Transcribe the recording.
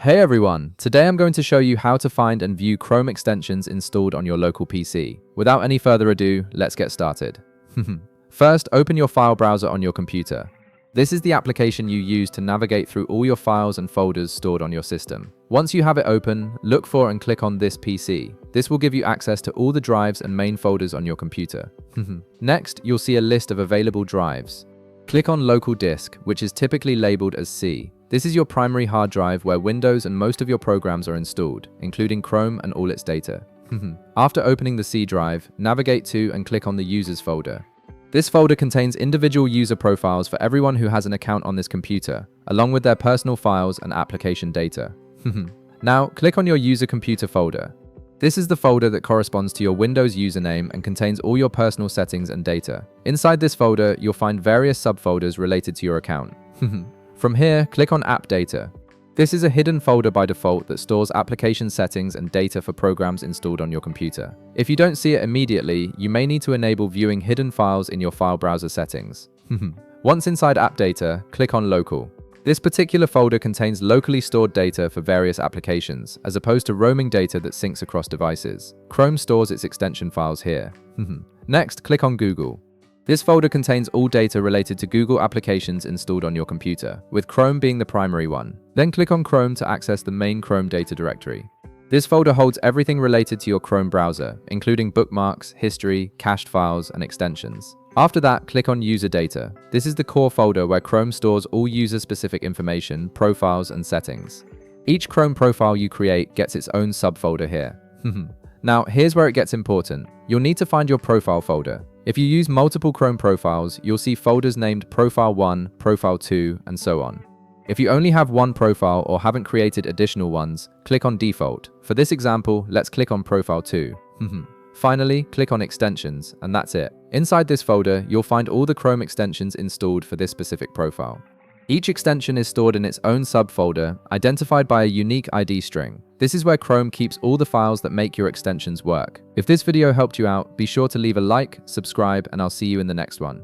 Hey everyone, today I'm going to show you how to find and view Chrome extensions installed on your local PC. Without any further ado, let's get started. First, open your file browser on your computer. This is the application you use to navigate through all your files and folders stored on your system. Once you have it open, look for and click on this PC. This will give you access to all the drives and main folders on your computer. Next, you'll see a list of available drives. Click on Local Disk, which is typically labeled as C. This is your primary hard drive where Windows and most of your programs are installed, including Chrome and all its data. After opening the C drive, navigate to and click on the Users folder. This folder contains individual user profiles for everyone who has an account on this computer, along with their personal files and application data. Now, click on your User Computer folder. This is the folder that corresponds to your Windows username and contains all your personal settings and data. Inside this folder, you'll find various subfolders related to your account. From here, click on App Data. This is a hidden folder by default that stores application settings and data for programs installed on your computer. If you don't see it immediately, you may need to enable viewing hidden files in your file browser settings. Once inside App Data, click on Local. This particular folder contains locally stored data for various applications, as opposed to roaming data that syncs across devices. Chrome stores its extension files here. Next, click on Google. This folder contains all data related to Google applications installed on your computer, with Chrome being the primary one. Then click on Chrome to access the main Chrome data directory. This folder holds everything related to your Chrome browser, including bookmarks, history, cached files, and extensions. After that, click on User Data. This is the core folder where Chrome stores all user-specific information, profiles, and settings. Each Chrome profile you create gets its own subfolder here. Now, here's where it gets important. You'll need to find your profile folder. If you use multiple Chrome profiles, you'll see folders named Profile 1, Profile 2, and so on. If you only have one profile or haven't created additional ones, click on Default. For this example, let's click on Profile 2. Finally, click on Extensions, and that's it. Inside this folder, you'll find all the Chrome extensions installed for this specific profile. Each extension is stored in its own subfolder, identified by a unique ID string. This is where Chrome keeps all the files that make your extensions work. If this video helped you out, be sure to leave a like, subscribe, and I'll see you in the next one.